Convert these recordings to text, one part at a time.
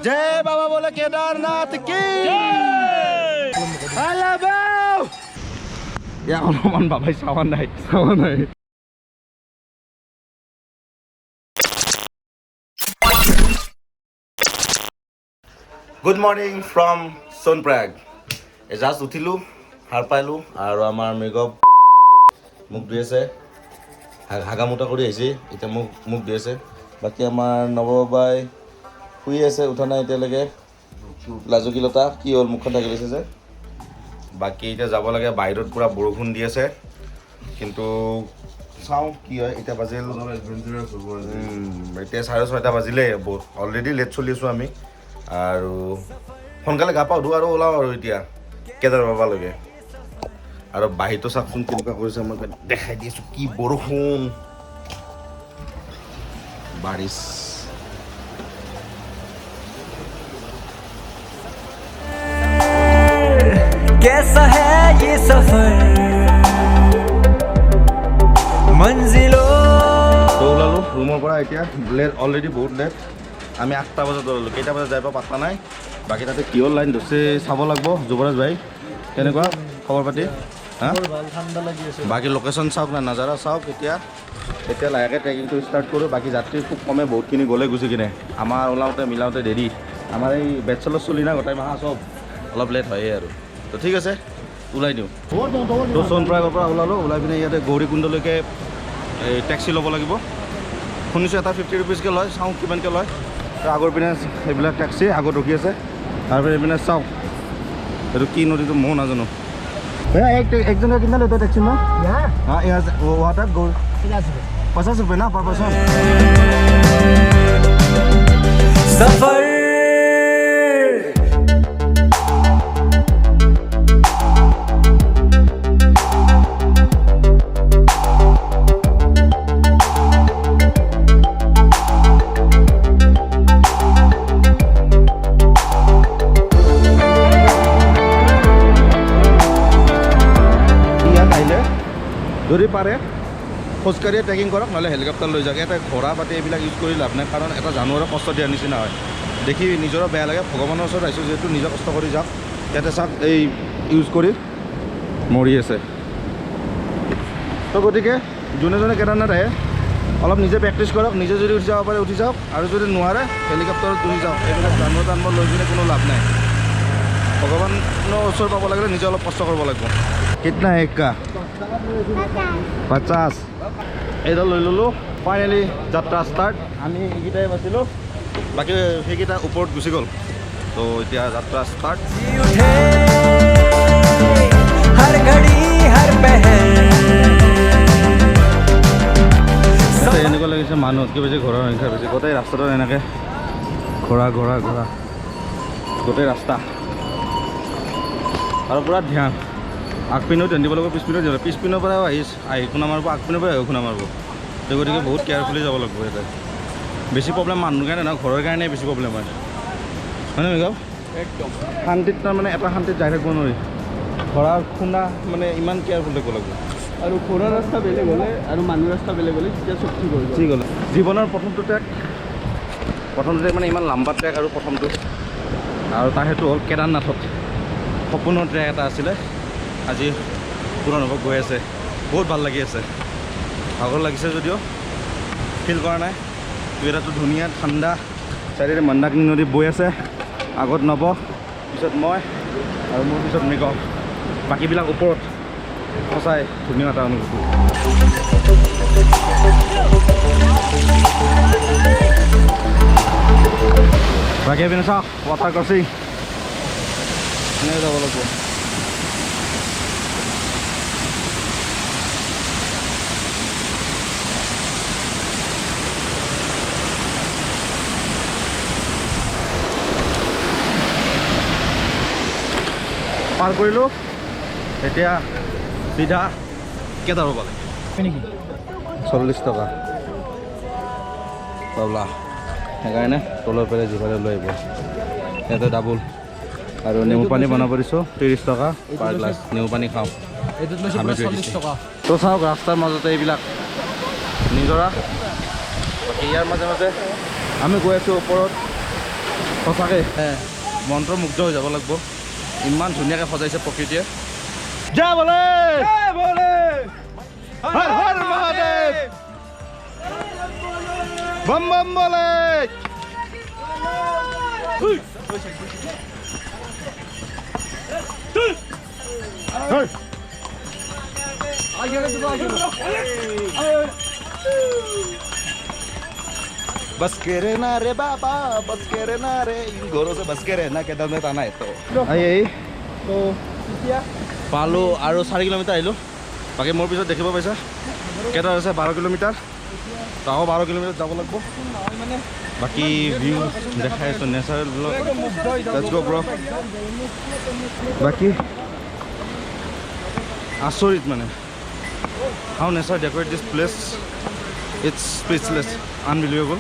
जय बाबा बोले केदारनाथ की I love you ya অলপমান বাবাই চাৱা নাই Good morning from Sonprag. Just উঠিলো হাৰ পাইলো আৰ আমাৰ মেকআপ মুখ ধুইছে হাগামুটা কৰি আহিছে এটা মুখ ধুইছে বাকি আমাৰ নৱবাই শুই আছে উঠা নাই এতিয়ালৈকে লাজুকিলতা কি হ'ল মুখখন ঢাকি লৈছে যে বাকি এতিয়া যাব লাগে বাহিৰত পুৰা বৰষুণ দি আছে কিন্তু চাওঁ কি হয় এতিয়া বাজিল এতিয়া 6:30 বাজিলে অলৰেডি লেট চলি আছোঁ আমি আৰু সোনকালে গা পা ধোৱা আৰু ওলাওঁ আৰু এতিয়া কেদাৰ বাবালৈকে আৰু বাহিৰটো চাওকচোন কেনেকুৱা কৰিছে মই দেখাই দি আছোঁ কি বৰষুণ বাৰিছ कैसा है ये सफर मंजिलों তো ওলালো ৰুমৰ পৰা এতিয়া লেট অলৰেডি বহুত লেট আমি 8টা বজাত ওলালো কেইটা বজাত যাই পাওঁ পাত্তা নাই বাকী তাতে কিহৰ লাইন ধৰিছে চাব লাগিব যুৱৰাজ ভাই কেনেকুৱা খবৰ পাতি হা ঠাণ্ডা লাগি আছে বাকী লোকেশ্যন চাওক না নাজাৰা চাওক এতিয়া লাহেকৈ ট্ৰেকিংটো ষ্টাৰ্ট কৰোঁ বাকী যাত্ৰী খুব কমে বহুতখিনি গ'লে গুচি কিনে আমাৰ ওলাওঁতে মিলাওঁতে দেৰি আমাৰ এই বেচেলৰ চলি না গোটাই মাহা চব অলপ লেট হয়ে আৰু তো ঠিক আছে ওলাই দিওঁ তো সোণপ্ৰয়াগৰ পৰা ওলালোঁ ওলাই পিনে ইয়াতে গৌৰীকুণ্ডলৈকে এই টেক্সি ল'ব লাগিব শুনিছোঁ এটা 50 rupeesকৈ লয় চাওঁ কিমানকৈ লয় তো আগৰ পিনে এইবিলাক টেক্সি আগত ৰখি আছে তাৰপিছত এইপিনে চাওঁ এইটো কি নদীটো ময়ো নাজানো एक जन का कितना लेते हो टैक्सी में हाँ यहाँ से वहाँ तक 50 रुपये ना पर पर्सन सफर যদি পাৰে খোজকাঢ়িয়ে ট্ৰেকিং কৰক নহ'লে হেলিকপ্টাৰ লৈ যাওক এটা ঘোঁৰা পাতি এইবিলাক ইউজ কৰি লাভ নাই কাৰণ এটা জানুৱাৰৰ কষ্ট দিয়াৰ নিচিনা হয় দেখি নিজৰো বেয়া লাগে ভগৱানৰ ওচৰত আহিছোঁ যিহেতু নিজে কষ্ট কৰি যাওক ইয়াতে চাওক এই ইউজ কৰি মৰি আছে তো গতিকে যোনে যোনে কেদাৰনাথ আহে অলপ নিজে প্ৰেক্টিছ কৰক নিজে যদি উঠি যাব পাৰে উঠি যাওক আৰু যদি নোৱাৰে হেলিকপ্টাৰত উঠি যাওক এইবিলাক জানুৱাৰ লৈ কিনে কোনো লাভ নাই ভগৱানৰ ওচৰ পাব লাগিলে নিজে অলপ কষ্ট কৰিব লাগিব কিতনা এক কা 50 এইডাল লৈ ল'লোঁ ফাইনেলি যাত্ৰা ষ্টাৰ্ট আমি এইকেইটাই বাচিলোঁ বাকী সেইকেইটা ওপৰত গুচি গ'ল তো এতিয়া যাত্ৰা ষ্টাৰ্ট हर घड़ी हर पहर এনেকুৱা লাগিছে মানুহতকৈ বেছি ঘোঁৰাৰ সংখ্যা বেছি গোটেই ৰাস্তাটো এনেকৈ ঘোঁৰা গোটেই ৰাস্তা আৰু পূৰা ধ্যান আগপিনেও ধ্যান দিব লাগিব পিছপিনেও দিব লাগিব পিছপিনৰ পৰাও আহি খুনা মাৰিব আগপিনৰ পৰাই খুনা মাৰিব তো গতিকে বহুত কেয়াৰফুলি যাব লাগিব ইয়াতে বেছি প্ৰব্লেম মানুহৰ কাৰণে নহয় ঘৰৰ কাৰণে বেছি প্ৰব্লেম হয় হয়নে মেঘাও একদম শান্তিত তাৰমানে এটা শান্তিত যাই থাকিব নোৱাৰি ঘৰৰ খুনা মানে ইমান কেয়াৰফুল থাকিব লাগিব আৰু ঘোঁৰা ৰাস্তা বেলেগ হ'লে আৰু মানুহ ৰাস্তা বেলেগ হ'লে তেতিয়া চব ঠিক হ'লে জীৱনৰ প্ৰথমটো ট্ৰেক মানে ইমান লাম্বা ট্ৰেক আৰু প্ৰথমটো আৰু তাৰ সেইটো হ'ল কেদাৰনাথত সপোনৰ ট্ৰেক এটা আছিলে আজি পূৰণ হ'ব গৈ আছে বহুত ভাল লাগি আছে ভাগৰ লাগিছে যদিও ফিল কৰা নাই ৱেডাৰটো ধুনীয়া ঠাণ্ডা চাৰিআলি মন্দাকিনী নদী বৈ আছে আগত নব পিছত মই আৰু মোৰ পিছত মেঘক বাকীবিলাক ওপৰত সঁচাই ধুনীয়া এটা অনুভূতি বাকী পিনে চাওক ৱাটাৰ ক্ৰছিং এনেকৈ যাব লাগিব পাৰ কৰিলোঁ এতিয়া চিধা কেদাৰ হ'ব লাগে 40 টকা পাবলা সেইকাৰণে তলৰ পৰা যিফালে লৈ আহিব ইয়াতে ডাবুল আৰু নেমু পানী বনাব দিছোঁ 30 টকা পাৰ গ্লাছ নেমু পানী খাওঁ তো চাওক ৰাস্তাৰ মাজতে এইবিলাক নিজৰা ইয়াৰ মাজে মাজে আমি গৈ আছোঁ ওপৰত সঁচাকৈ মন্ত্ৰমুগ্ধ হৈ যাব লাগিব ইমান ধুনীয়াকৈ সজাইছে প্ৰকৃতিয়ে জয় বলে হৰ হৰ মহাদেৱ বম বম বলে बस के रहना रे बाबा बस के रहना रे इन घरों से बस के रहना केदारनाथ आना है तो পালোঁ আৰু 4 কিলোমিটাৰ আহিলোঁ বাকী মোৰ পিছত দেখিব পাইছা কেইটাত আছে 12 কিলোমিটাৰ তো আকৌ 12 কিলোমিটাৰ যাব লাগিব বাকী ভিউ দেখাই আছোঁ নেচাৰেল লেটছ গো ব্ৰ বাকী আচৰিত মানে how nature decorate this place it's speechless unbelievable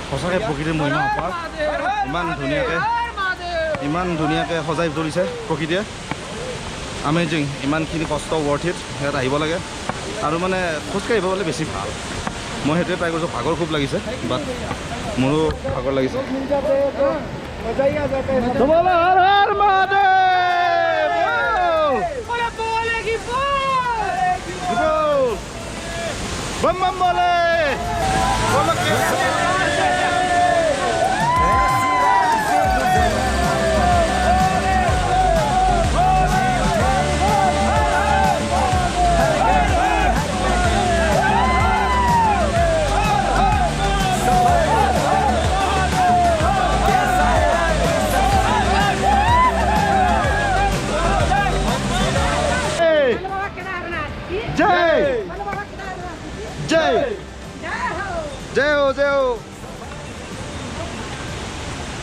সঁচাকৈ প্ৰকৃতিৰ মহিমা অপাৰ ইমান ধুনীয়াকৈ সজাই ধৰিছে প্ৰকৃতিয়ে আমেজিং ইমানখিনি কষ্ট ৱৰ্থ ইট ইয়াত আহিব লাগে আৰু মানে খোজকাঢ়িব গ'লে বেছি ভাল মই সেইটোৱে ট্ৰাই কৰিছোঁ ভাগৰ খুব লাগিছে বাট মোৰো ভাগৰ লাগিছে বম বম বলে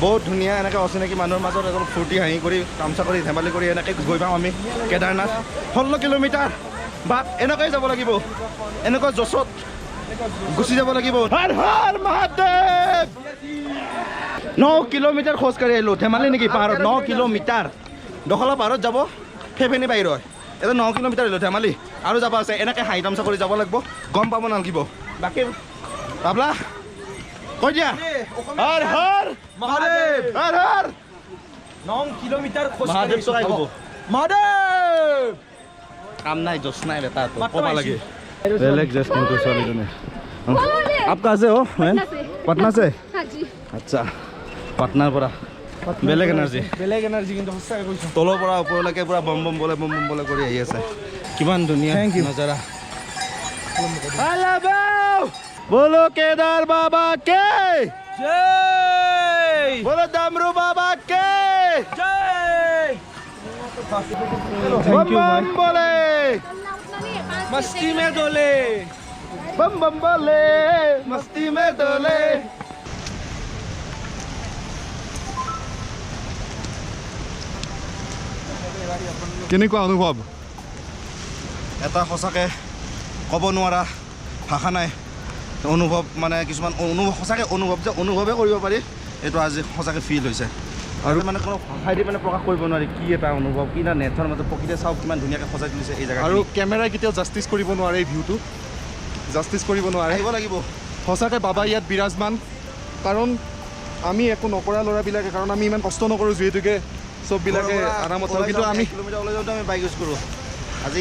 বহুত ধুনীয়া এনেকৈ অচিনাকি মানুহৰ মাজত একদম ফূৰ্তি হাঁহি কৰি তামচা কৰি ধেমালি কৰি এনেকৈ গৈ পাওঁ আমি কেদাৰনাথ 16 কিলোমিটাৰ বাট এনেকৈ যাব লাগিব এনেকুৱা জছত গুচি যাব লাগিব হৰ হৰ মহাদেৱ 9 কিলোমিটাৰ খোজকাঢ়ি আহিলোঁ ধেমালি নেকি পাহাৰত 9 কিলোমিটাৰ দখলা পাহাৰত যাব ফেফেনি বাহিৰ হয় এটা 9 কিলোমিটাৰ আহিলোঁ ধেমালি আৰু যাব আছে এনেকৈ হাঁহি তামচা কৰি যাব লাগিব গম পাব নালাগিব বাকী পাবলা কৈ দিয়া হৰ হৰ মহাদেৱ হৰ হৰ 9 কিলোমিটাৰ মহাদেৱ চলাই দিব মহাদেৱ কাম নাই জোচ নাই বেটা তো ক'ব লাগে বেলেগ জেছ কিন্তু ছোৱালীজনী आप कहाँ से हो मैम पटना से हाँ जी আচ্ছা পাটনাৰ পৰা বেলেগ এনাৰ্জি কিন্তু সঁচাকৈ কৈছোঁ তলৰ পৰা ওপৰলৈকে পুৰা বম বম বলে কৰি আহি আছে কিমান ধুনীয়া নজাৰা बोलो केदार बाबा के জয় बोलो डमरू बाबा के জয় बम बम बोले मस्ती में डोले बम बम बोले मस्ती में डोले কেনেকুৱা অনুভৱ এটা সঁচাকৈ ক'ব নোৱাৰা ভাষা নাই অনুভৱ মানে কিছুমান সঁচাকৈ অনুভৱ যে অনুভৱে কৰিব পাৰি এইটো আজি সঁচাকৈ ফিল হৈছে আৰু মানে কোনো ভাষাইদি মানে প্ৰকাশ কৰিব নোৱাৰি কি এটা অনুভৱ কি না নেচাৰৰ মাজত প্ৰকৃতিয়ে চাওক কিমান ধুনীয়াকৈ সজাই তুলিছে এই জেগা আৰু কেমেৰাই কেতিয়াও জাষ্টিছ কৰিব নোৱাৰে এই ভিউটো জাষ্টিছ কৰিব নোৱাৰে আহিব লাগিব সঁচাকৈ বাবা ইয়াত বিৰাজমান কাৰণ আমি একো নকৰা ল'ৰাবিলাকে কাৰণ আমি ইমান কষ্ট নকৰোঁ যিহেতুকে চববিলাকে আৰামত থাকোঁ কিন্তু আমি কিলোমিটাৰ ওলাই যাওঁতে আমি বাইক ইউজ কৰোঁ আজি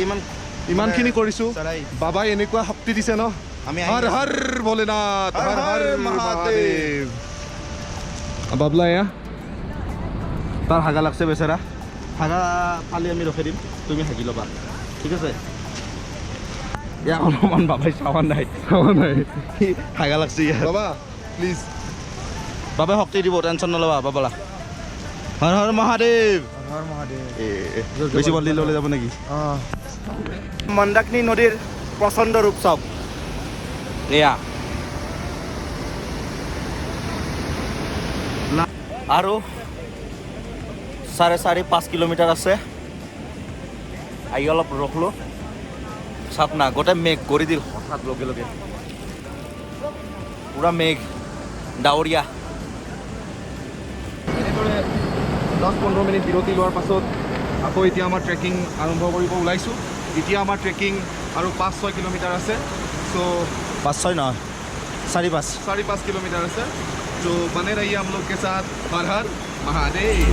ইমানখিনি কৰিছোঁ চৰাই বাবাই এনেকুৱা শক্তি দিছে ন আমি হৰ হৰ ভোলেনাথ হৰ হৰ হৰ হৰ মহাদেৱ বাবলা এয়া তাৰ হাগা লাগছে বেচেৰা হাগা ফালি আমি ৰখাই দিম তুমি হাগি ল'বা ঠিক আছে ইয়াক অলপমান বাবাই চাৱা নাই হাগা লাগছে ইয়াত বাবা প্লিজ বাবাই শক্তি দিব টেনশ্যন নল'বা বাবলা হৰ হৰ মহাদেৱ হৰ মহাদেৱ বেছি বদলি ল'লে যাব নেকি মন্দাকিনী নদীৰ প্ৰচণ্ড ৰূপ চাওক এয়া আৰু 4.5 কিলোমিটাৰ আছে আহি অলপ ৰখলোঁ চাওক না গোটেই মেঘ কৰি দিল হঠাৎ লগে লগে পুৰা মেঘ ডাৱৰীয়া এনেদৰে 10-15 মিনিট বিৰতি লোৱাৰ পাছত আকৌ এতিয়া আমাৰ ট্ৰেকিং আৰম্ভ কৰিব ওলাইছোঁ এতিয়া আমাৰ ট্ৰেকিং আৰু 5-6 কিলোমিটাৰ আছে চ' 5-6 নহয় 4-5 4-5 किलोमीटर है तो बने रहिए हम लोग के साथ हर हर महादेव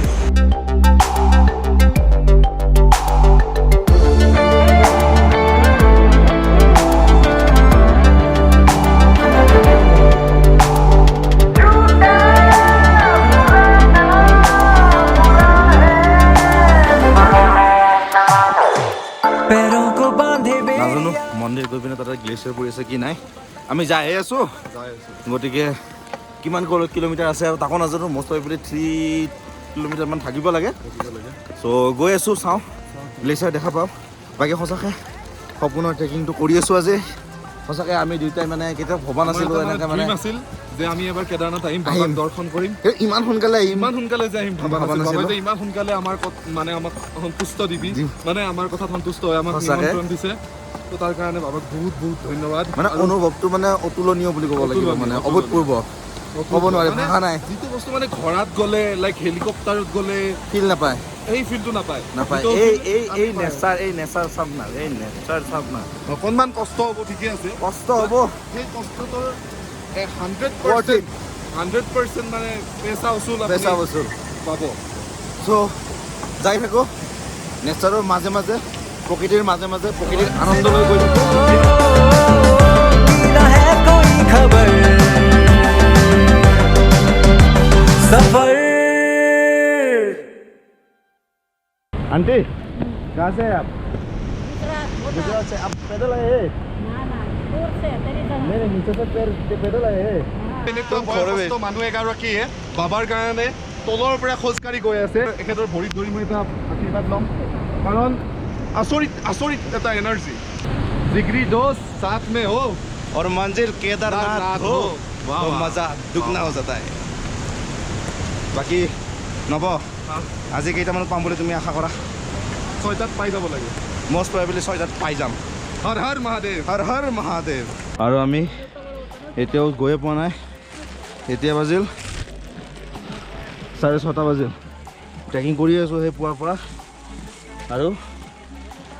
নাজানো মন্দিৰ গৈ পিনে তাতে গ্লেচিয়াৰ পৰি আছে কি নাই আমি যাই আছোঁ গতিকে কিমান কিলোমিটাৰ আছে আৰু তাকো নাজানো মষ্ট প্ৰবেবলি 3 কিলোমিটাৰমান থাকিব লাগে চ' গৈ আছোঁ চাওঁ গ্লেচিয়াৰ দেখা পাওঁ বাকী সঁচাকৈ সপোনৰ ট্ৰেকিংটো কৰি আছোঁ আজি সঁচাকৈ আমি দুয়োটাই মানে কেতিয়াও ভবা নাছিলোঁ এনেকৈ মানে আছিল যে আমি এবাৰ কেদাৰনাথ আহিম বাবাক দৰ্শন কৰিম ইমান সোনকালে ইমান সোনকালে যে আহিম ভাবা নাছিলোঁ যে ইমান সোনকালে আমাৰ মানে আমাক সন্তুষ্ট দিবি মানে আমাৰ কথাত সন্তুষ্ট হৈ আমাক নিমন্ত্ৰণ দিছে তো তাৰ কাৰণে বাবাক বহুত বহুত ধন্যবাদ মানে অনুভৱটো মানে অতুলনীয় বুলি ক'ব লাগিব মানে অভূতপূৰ্ব ক'ব নোৱাৰে ভাষা নাই যিটো বস্তু মানে ঘৰত গ'লে লাইক হেলিকপ্টাৰত গ'লে ফিল নাপায় এই ফিলটো নাপায় এই নেচাৰ চাপ না এই নেচাৰ চাপ না অকণমান কষ্ট হ'ব ঠিকে আছে কষ্ট হ'ব সেই কষ্টটোৰ 100% মানে পেচা উচুল পাব চ' যাই থাকোঁ নেচাৰৰ মাজে মাজে প্ৰকৃতিৰ মাজে মাজে প্ৰকৃতিৰ আনন্দ লৈ গৈ आंटी कहाँ से है आप गुजरात से आप पैदल आए हैं दूर से तेरी तरह नहीं नीचे से पैदल आए हैं এনেকুৱা বয়সস্থ মানুহ এগৰাকীয়ে বাবাৰ কাৰণে তলৰ পৰা খোজকাঢ়ি গৈ আছে এখেতৰ ভৰিত ধৰি মই এটা আশীৰ্বাদ ল'ম কাৰণ আচৰিত এটা এনাৰ্জি জিগৰি দোস্ত সাথ মে হো और मंजिल केदारनाथ हो वाह, तो वाह। मजा दुगना हो जाता है बाकी নব আজি কেইটামানত পাম বুলি তুমি আশা কৰা 6টাত পাই যাব লাগে মষ্ট প্ৰবেবলি 6টাত পাই যাম হৰ হৰ মহাদেৱ হৰ হৰ মহাদেৱ আৰু আমি এতিয়াও গৈয়ে পোৱা নাই এতিয়া বাজিল 6:30 বাজিল ট্ৰেকিং কৰি আছোঁ সেই পুৱাৰ পৰা আৰু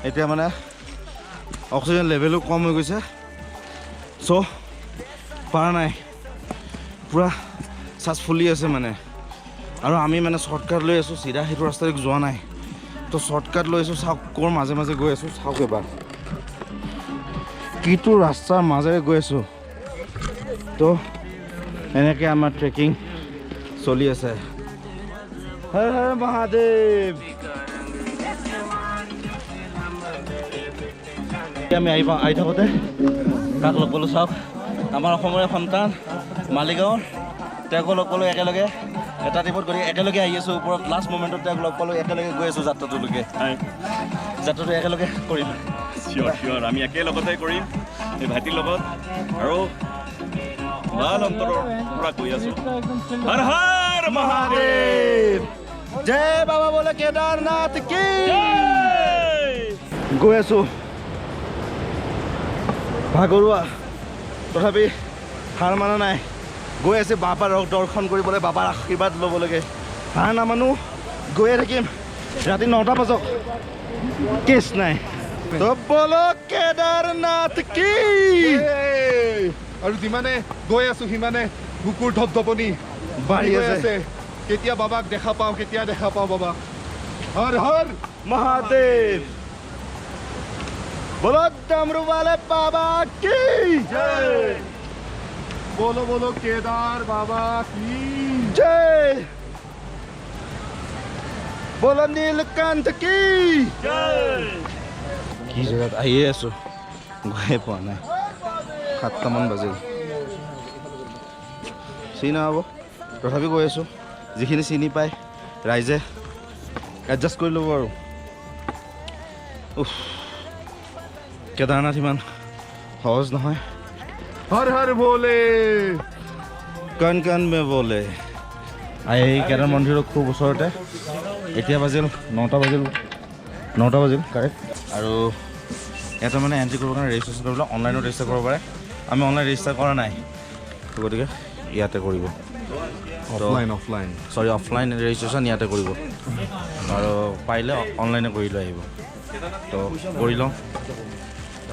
এতিয়া মানে অক্সিজেন লেভেলো কম হৈ গৈছে চ' পৰা নাই পূৰা চাৰ্জ ফুলি আছে মানে আৰু আমি মানে শ্বৰ্টকাট লৈ আছোঁ চিধা সেইটো ৰাস্তাৰে যোৱা নাই তো শ্বৰ্টকাট লৈ আছোঁ চাওক ক'ৰ মাজে মাজে গৈ আছোঁ চাওক এবাৰ কিটো ৰাস্তাৰ মাজেৰে গৈ আছোঁ তো এনেকৈ আমাৰ ট্ৰেকিং চলি আছে হৰ হৰ মহাদেৱ আমি আহি থাকোঁতে তাক লগ পালোঁ চাওক আমাৰ অসমৰে সন্তান মালিগাঁৱৰ তেওঁকো লগ পালোঁ একেলগে এটা ট্ৰিপত গৈ একেলগে আহি আছোঁ ওপৰত লাষ্ট মমেণ্টত তেওঁক লগ পালোঁ একেলগে গৈ আছোঁ যাত্ৰাটোলৈকে যাত্ৰাটো একেলগে কৰিম চিয়'ৰ আমি একেলগতে কৰিম এই ভাইটিৰ লগত আৰু ভাল অন্তৰৰ পৰা গৈ আছোঁ হৰ হৰ মহাদেৱ জয় বাবা বোলে কেদাৰনাথ কি গৈ আছোঁ ভাগৰুৱা তথাপি হাৰ মানা নাই গৈ আছে বাবাৰ দৰ্শন কৰিবলৈ বাবাৰ আশীৰ্বাদ ল'বলৈকে হাৰ নামানো গৈয়ে থাকিম ৰাতি 9টা বাজক কেছ নাই তো বলো কেদাৰনাথ কি আৰু যিমানে গৈ আছোঁ সিমানে বুকুৰ ধপধপনি বাঢ়ি গৈ আছে আছে কেতিয়া বাবাক দেখা পাওঁ বাবা হৰ হৰ মহাদেৱ बोलो डमरू वाले बाबा की जय बोलो बोलो केदार बाबा की जय बोलो नीलकंठ की কি জেগাত আহিয়ে আছোঁ গৈয়ে পোৱা নাই 7টামান বাজিল চিনি নহ'ব তথাপি গৈ আছোঁ যিখিনি চিনি পায় ৰাইজে এডজাষ্ট কৰি ল'ব আৰু উফ কেদাৰনাথ ইমান সহজ নহয় हर हर बोले কণ কণ মে বলে এই কেদাৰ মন্দিৰৰ খুব ওচৰতে এতিয়া বাজিল 9টা বাজিল কাৰেক্ট আৰু ইয়াতে মানে এণ্ট্ৰি কৰিবৰ কাৰণে ৰেজিষ্ট্ৰেশ্যন কৰিবলৈ অনলাইনত ৰেজিষ্টাৰ কৰিব পাৰে আমি অনলাইন ৰেজিষ্টাৰ কৰা নাই গতিকে ইয়াতে কৰিব অফলাইন অফলাইন ৰেজিষ্ট্ৰেশ্যন ইয়াতে কৰিব আৰু পাৰিলে অনলাইনে কৰি লৈ আহিব তো কৰি লওঁ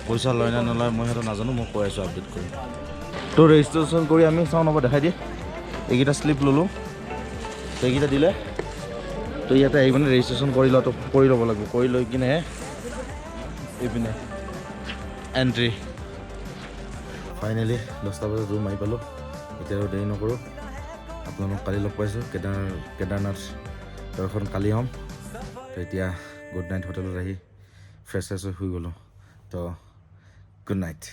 পইচা লয় নে নলয় মই সেইটো নাজানো মই কৈ আছোঁ আপডেট কৰি তো ৰেজিষ্ট্ৰেশ্যন কৰি আমি চাওঁ নব দেখাই দিয়ে এইকেইটা শ্লিপ ল'লোঁ তো এইকেইটা দিলে তো ইয়াতে আহি মানে ৰেজিষ্ট্ৰেশ্যন কৰি ল'ব লাগিব কৰি লৈ কিনেহে এইপিনে এণ্ট্ৰি ফাইনেলি 10টা বজাত ৰুম আহি পালোঁ এতিয়া আৰু দেৰি নকৰোঁ আপোনালোক কালি লগ পাইছোঁ কেদাৰনাথ দৰ্শন কালি হ'ম তো এতিয়া গুড নাইট হোটেলত আহি ফ্ৰেছ হৈ শুই গ'লোঁ তো গুড নাইট